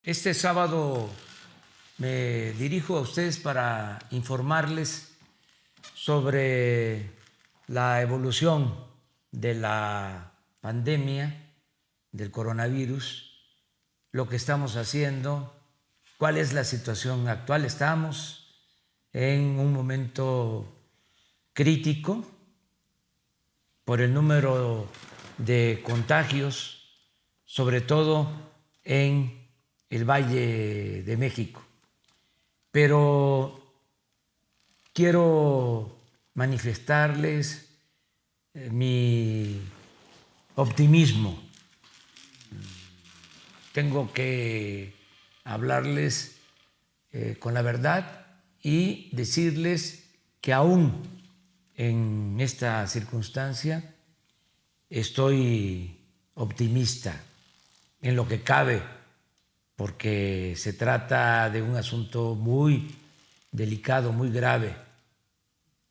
Este sábado me dirijo a ustedes para informarles sobre la evolución de la pandemia del coronavirus, lo que estamos haciendo, cuál es la situación actual. Estamos en un momento crítico por el número de contagios, sobre todo en el Valle de México. Pero quiero manifestarles mi optimismo. Tengo que hablarles con la verdad y decirles que aún en esta circunstancia estoy optimista en lo que cabe, porque se trata de un asunto muy delicado, muy grave.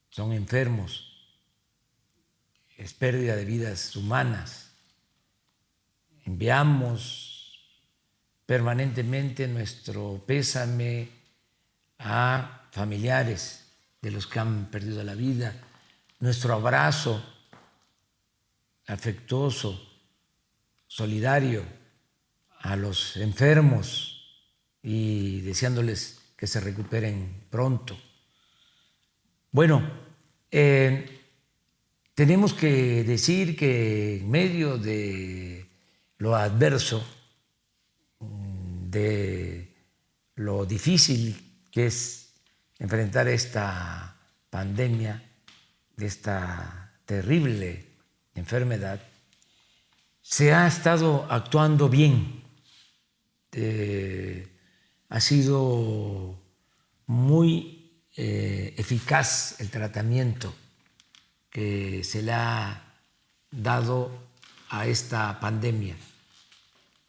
Son enfermos, es pérdida de vidas humanas. Enviamos permanentemente nuestro pésame a familiares de los que han perdido la vida, nuestro abrazo afectuoso, solidario a los enfermos y deseándoles que se recuperen pronto. Bueno, tenemos que decir que en medio de lo adverso, de lo difícil que es enfrentar esta pandemia, de esta terrible enfermedad, se ha estado actuando bien. Ha sido muy eficaz el tratamiento que se le ha dado a esta pandemia.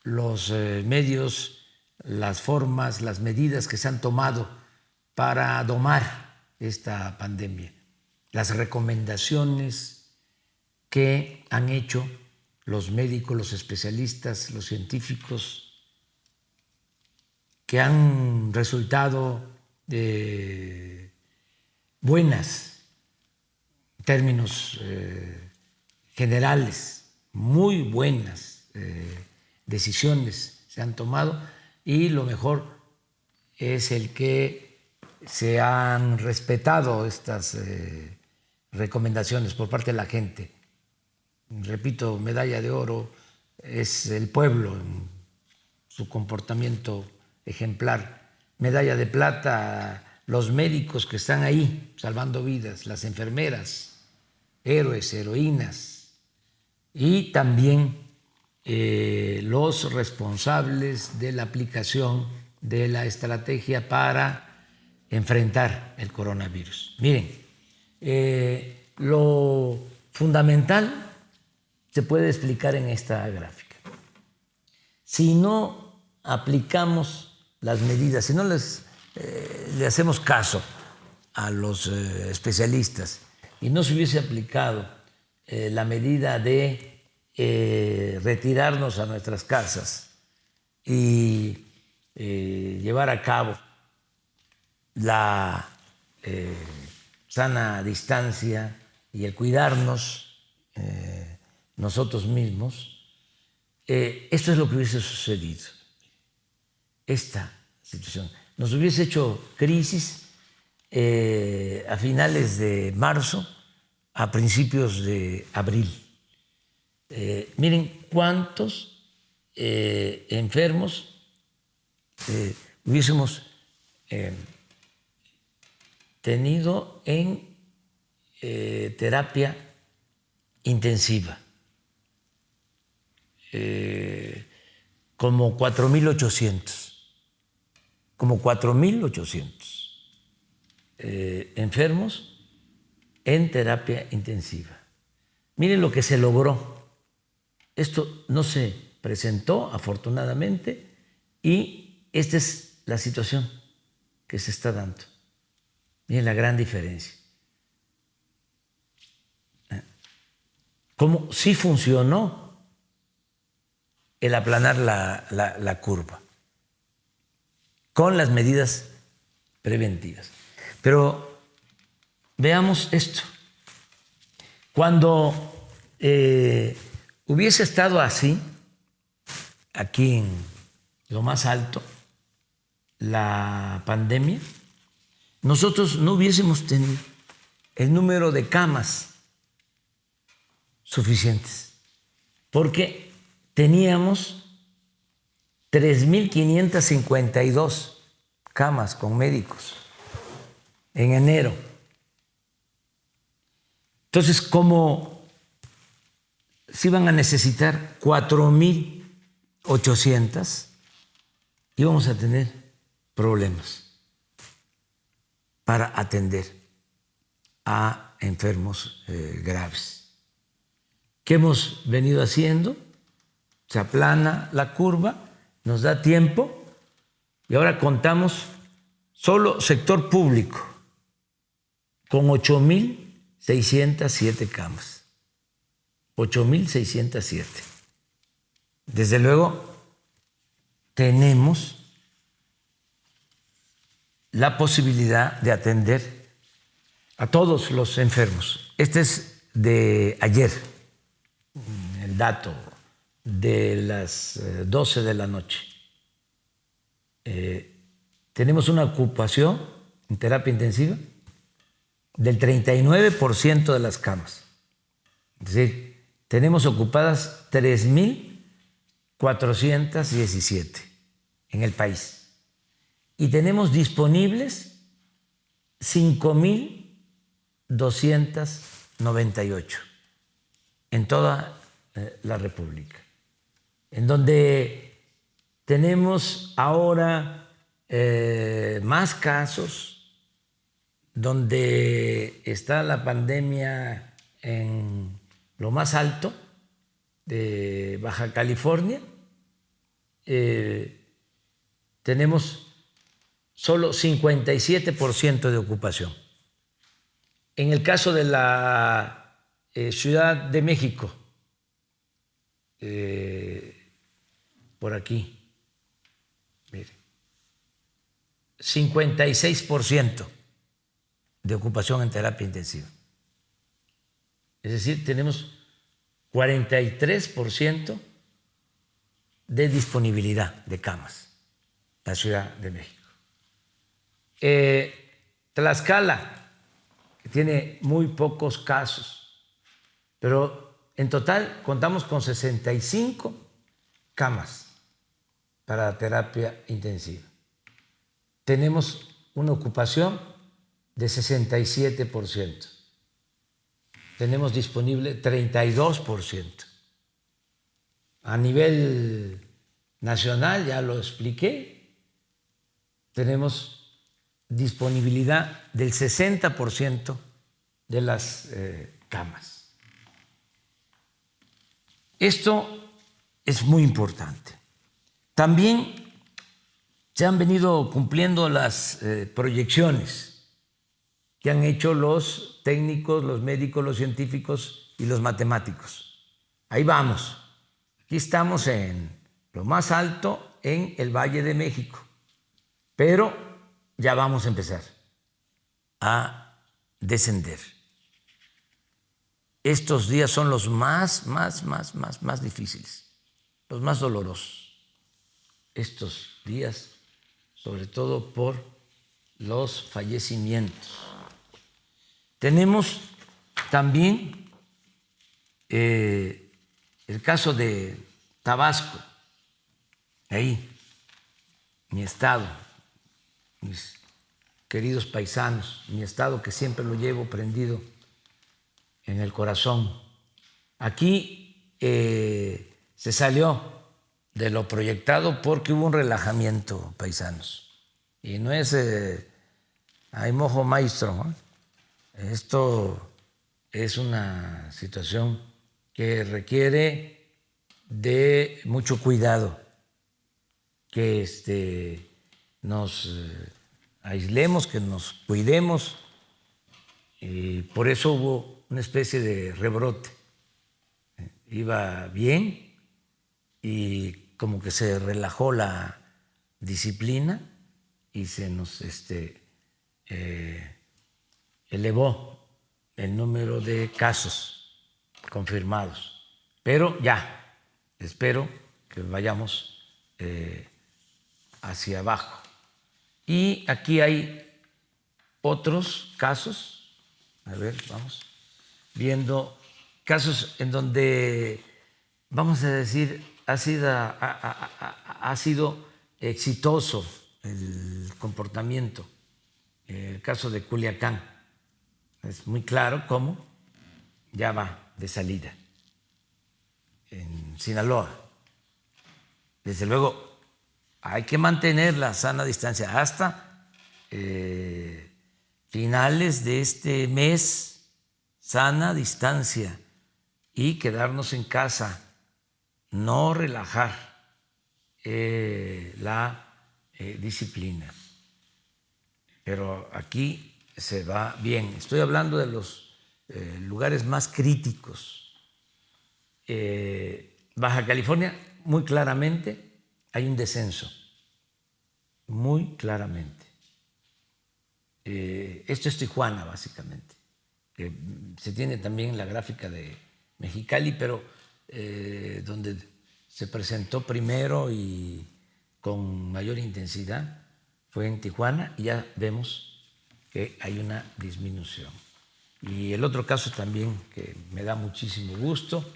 Los medios, las formas, las medidas que se han tomado para domar esta pandemia, las recomendaciones que han hecho los médicos, los especialistas, los científicos, que han resultado buenas en términos generales, muy buenas decisiones se han tomado, y lo mejor es el que se han respetado estas recomendaciones por parte de la gente. Repito, medalla de oro es el pueblo en su comportamiento ejemplar. Medalla de plata, los médicos que están ahí salvando vidas, las enfermeras, héroes, heroínas, y también los responsables de la aplicación de la estrategia para enfrentar el coronavirus. Miren, lo fundamental se puede explicar en esta gráfica. Si no aplicamos las medidas, si no le hacemos caso a los especialistas y no se hubiese aplicado la medida de retirarnos a nuestras casas y llevar a cabo la sana distancia y el cuidarnos nosotros mismos, esto es lo que hubiese sucedido. Esta situación nos hubiese hecho crisis a finales de marzo, a principios de abril. Miren cuántos enfermos hubiésemos tenido en terapia intensiva. Como 4.800. Como 4.800 enfermos en terapia intensiva. Miren lo que se logró. Esto no se presentó, afortunadamente, y esta es la situación que se está dando. Miren la gran diferencia. Cómo sí funcionó el aplanar la curva. con las medidas preventivas. Pero veamos esto. Cuando hubiese estado así, aquí en lo más alto, la pandemia, nosotros no hubiésemos tenido el número de camas suficientes, porque teníamos 3.552 camas con médicos en enero. Entonces, como se iban a necesitar 4.800, íbamos a tener problemas para atender a enfermos graves. ¿Qué hemos venido haciendo? Se aplana la curva, nos da tiempo y ahora contamos solo sector público con 8.607 camas. 8.607. Desde luego, tenemos la posibilidad de atender a todos los enfermos. Este es de ayer, el dato de las 12 de la noche. Tenemos una ocupación en terapia intensiva del 39% de las camas. Es decir, tenemos ocupadas 3.417 en el país. Y tenemos disponibles 5.298 en toda la República, en donde tenemos ahora más casos, donde está la pandemia en lo más alto de Baja California. Tenemos solo 57% de ocupación. En el caso de la Ciudad de México, por aquí, mire, 56% de ocupación en terapia intensiva. Es decir, tenemos 43% de disponibilidad de camas en la Ciudad de México. Tlaxcala, que tiene muy pocos casos, pero en total contamos con 65 camas para terapia intensiva. Tenemos una ocupación de 67%. Tenemos disponible 32%. A nivel nacional, ya lo expliqué, tenemos disponibilidad del 60% de las camas. Esto es muy importante. También se han venido cumpliendo las proyecciones que han hecho los técnicos, los médicos, los científicos y los matemáticos. Ahí vamos. Aquí estamos en lo más alto en el Valle de México, pero ya vamos a empezar a descender. Estos días son los más difíciles, los más dolorosos. Estos días, sobre todo por los fallecimientos. Tenemos también el caso de Tabasco, ahí, mi estado, mis queridos paisanos, mi estado que siempre lo llevo prendido en el corazón. Aquí se salió de lo proyectado porque hubo un relajamiento, paisanos. Y no es hay mojo maestro, ¿no? Esto es una situación que requiere de mucho cuidado, que nos aislemos, que nos cuidemos, y por eso hubo una especie de rebrote. Iba bien y como que se relajó la disciplina y se nos elevó el número de casos confirmados. Pero ya, espero que vayamos hacia abajo. Y aquí hay otros casos, a ver, vamos viendo casos en donde, vamos a decir, ha sido exitoso el comportamiento. El caso de Culiacán es muy claro cómo ya va de salida. En Sinaloa, desde luego, hay que mantener la sana distancia hasta finales de este mes, sana distancia y quedarnos en casa, no relajar la disciplina. Pero aquí se va bien. Estoy hablando de los lugares más críticos. Baja California, muy claramente, hay un descenso, muy claramente. Esto es Tijuana, básicamente. Se tiene también la gráfica de Mexicali, pero donde se presentó primero y con mayor intensidad fue en Tijuana, y ya vemos que hay una disminución. Y el otro caso también que me da muchísimo gusto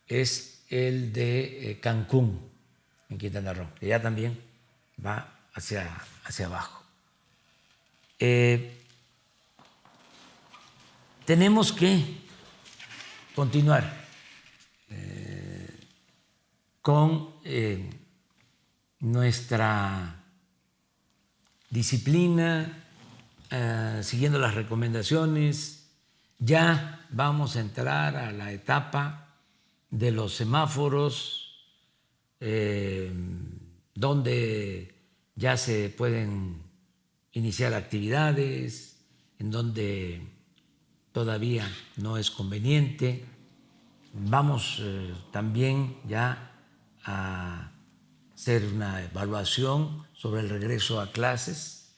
es el de Cancún, en Quintana Roo, que ya también va hacia abajo. Tenemos que continuar con nuestra disciplina, siguiendo las recomendaciones. Ya vamos a entrar a la etapa de los semáforos, donde ya se pueden iniciar actividades, en donde todavía no es conveniente. Vamos también ya a hacer una evaluación sobre el regreso a clases.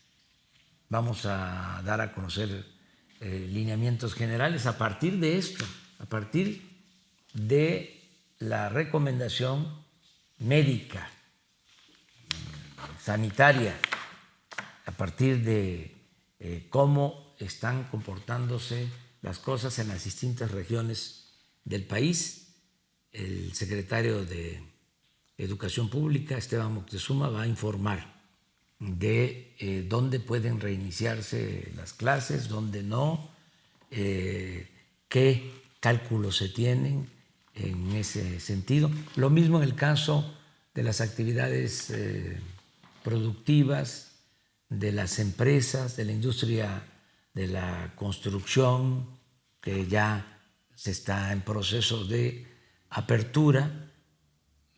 Vamos a dar a conocer lineamientos generales a partir de esto, a partir de la recomendación médica, sanitaria, a partir de cómo están comportándose las cosas en las distintas regiones del país. El secretario de Educación Pública, Esteban Moctezuma, va a informar de dónde pueden reiniciarse las clases, dónde no, qué cálculos se tienen en ese sentido. Lo mismo en el caso de las actividades productivas, de las empresas, de la industria de la construcción, que ya se está en proceso de apertura,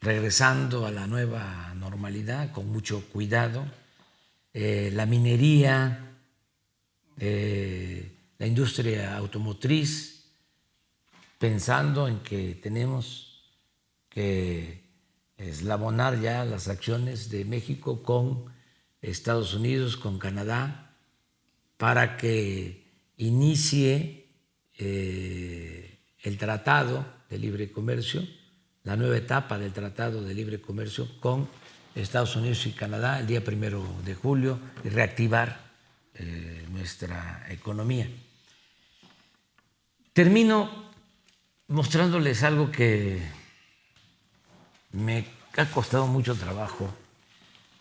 regresando a la nueva normalidad con mucho cuidado. La minería, la industria automotriz, pensando en que tenemos que eslabonar ya las acciones de México con Estados Unidos, con Canadá, para que inicie el Tratado de Libre Comercio, la nueva etapa del Tratado de Libre Comercio con Estados Unidos y Canadá el día 1 de julio, y reactivar nuestra economía. Termino mostrándoles algo que me ha costado mucho trabajo,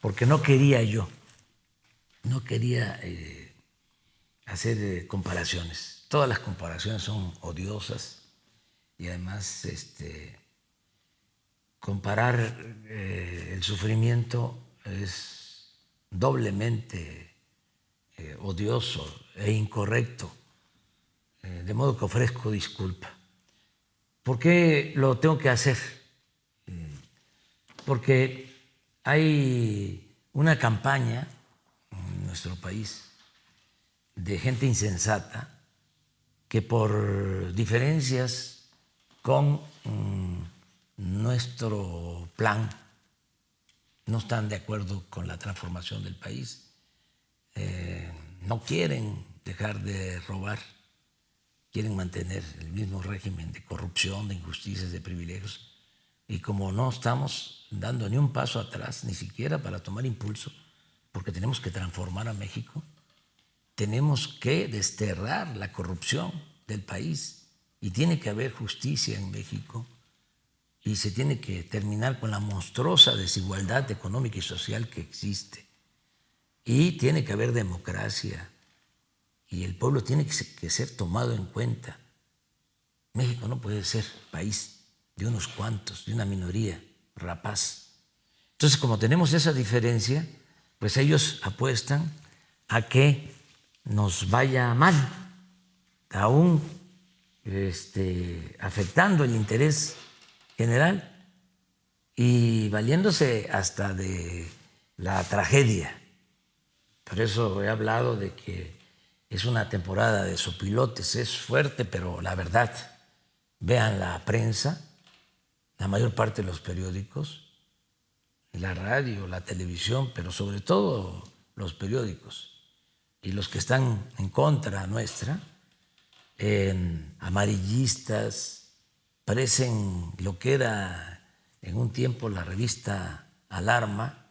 porque no quería hacer comparaciones. Todas las comparaciones son odiosas, y además comparar el sufrimiento es doblemente odioso e incorrecto, de modo que ofrezco disculpa. ¿Por qué lo tengo que hacer? Porque hay una campaña en nuestro país de gente insensata que, por diferencias con nuestro plan, no están de acuerdo con la transformación del país, no quieren dejar de robar, quieren mantener el mismo régimen de corrupción, de injusticias, de privilegios. Y como no estamos dando ni un paso atrás, ni siquiera para tomar impulso, porque tenemos que transformar a México, tenemos que desterrar la corrupción del país y tiene que haber justicia en México y se tiene que terminar con la monstruosa desigualdad económica y social que existe. Y tiene que haber democracia y el pueblo tiene que ser tomado en cuenta. México no puede ser país de unos cuantos, de una minoría rapaz. Entonces, como tenemos esa diferencia, pues ellos apuestan a que nos vaya mal, aún afectando el interés general y valiéndose hasta de la tragedia. Por eso he hablado de que es una temporada de sopilotes, es fuerte, pero la verdad, vean la prensa, la mayor parte de los periódicos, la radio, la televisión, pero sobre todo los periódicos y los que están en contra nuestra, amarillistas, parecen lo que era en un tiempo la revista Alarma,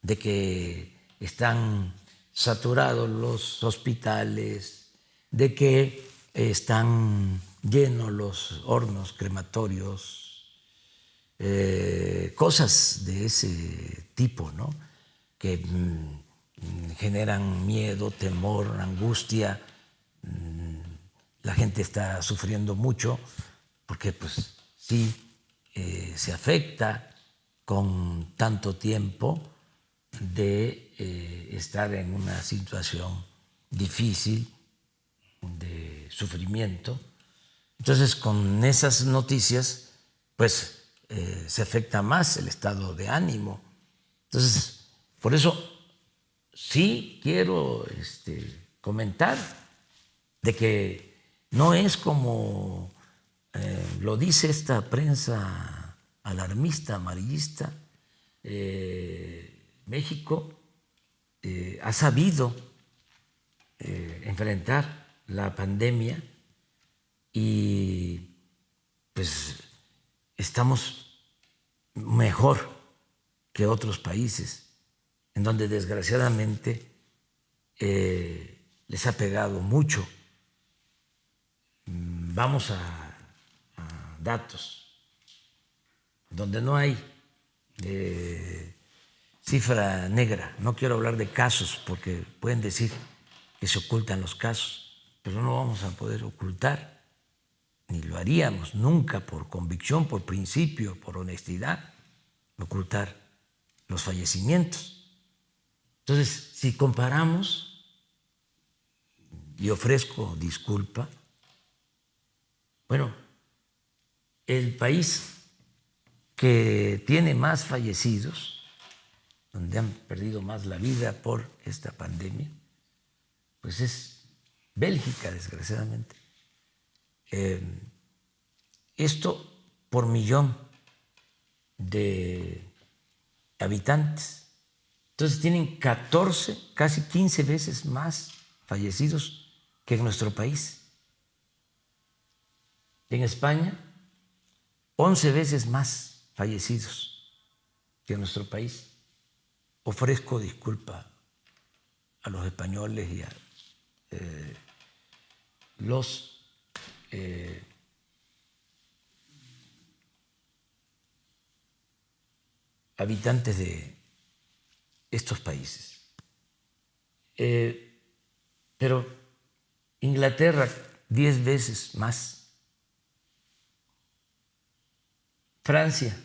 de que están saturados los hospitales, de que están llenos los hornos crematorios, cosas de ese tipo, ¿no? Que generan miedo, temor, angustia. La gente está sufriendo mucho porque pues sí se afecta con tanto tiempo de estar en una situación difícil de sufrimiento. Entonces, con esas noticias, pues se afecta más el estado de ánimo. Entonces, por eso sí quiero comentar de que no es como lo dice esta prensa alarmista, amarillista. México ha sabido enfrentar la pandemia y pues estamos mejor que otros países en donde desgraciadamente les ha pegado mucho. Vamos a datos donde no hay cifra negra. No quiero hablar de casos porque pueden decir que se ocultan los casos, pero no vamos a poder ocultar, ni lo haríamos nunca por convicción, por principio, por honestidad, ocultar los fallecimientos. Entonces, si comparamos, y ofrezco disculpa, bueno, el país que tiene más fallecidos, donde han perdido más la vida por esta pandemia, pues es Bélgica, desgraciadamente. Esto por millón de habitantes. Entonces tienen 14, casi 15 veces más fallecidos que en nuestro país. En España, 11 veces más fallecidos que en nuestro país. Ofrezco disculpa a los españoles y a los habitantes de estos países. Pero Inglaterra, 10 veces más. Francia,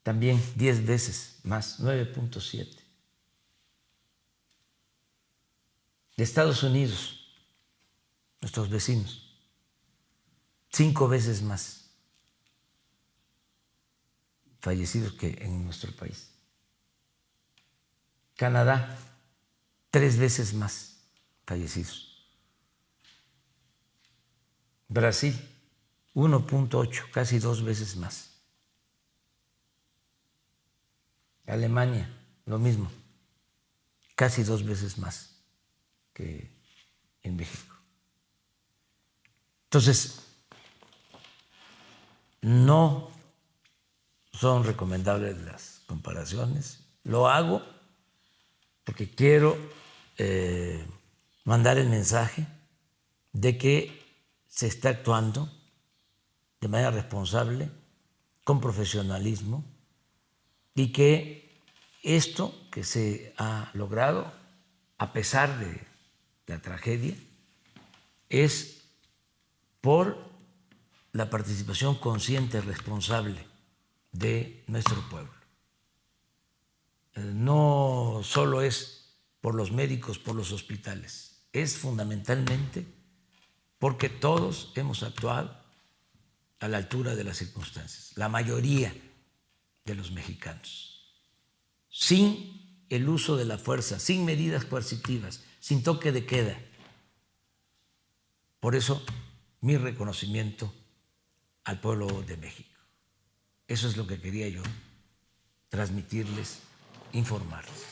también 10 veces más, 9.7. De Estados Unidos, nuestros vecinos, 5 veces más fallecidos que en nuestro país. Canadá, 3 veces más fallecidos. Brasil, 1.8, casi 2 veces más. Alemania, lo mismo, casi 2 veces más que en México. Entonces, no son recomendables las comparaciones. Lo hago porque quiero mandar el mensaje de que se está actuando de manera responsable, con profesionalismo, y que esto que se ha logrado, a pesar de la tragedia, es por la participación consciente y responsable de nuestro pueblo. No solo es por los médicos, por los hospitales, es fundamentalmente porque todos hemos actuado a la altura de las circunstancias, la mayoría de los mexicanos, sin el uso de la fuerza, sin medidas coercitivas, sin toque de queda. Por eso, mi reconocimiento al pueblo de México. Eso es lo que quería yo transmitirles, informarles.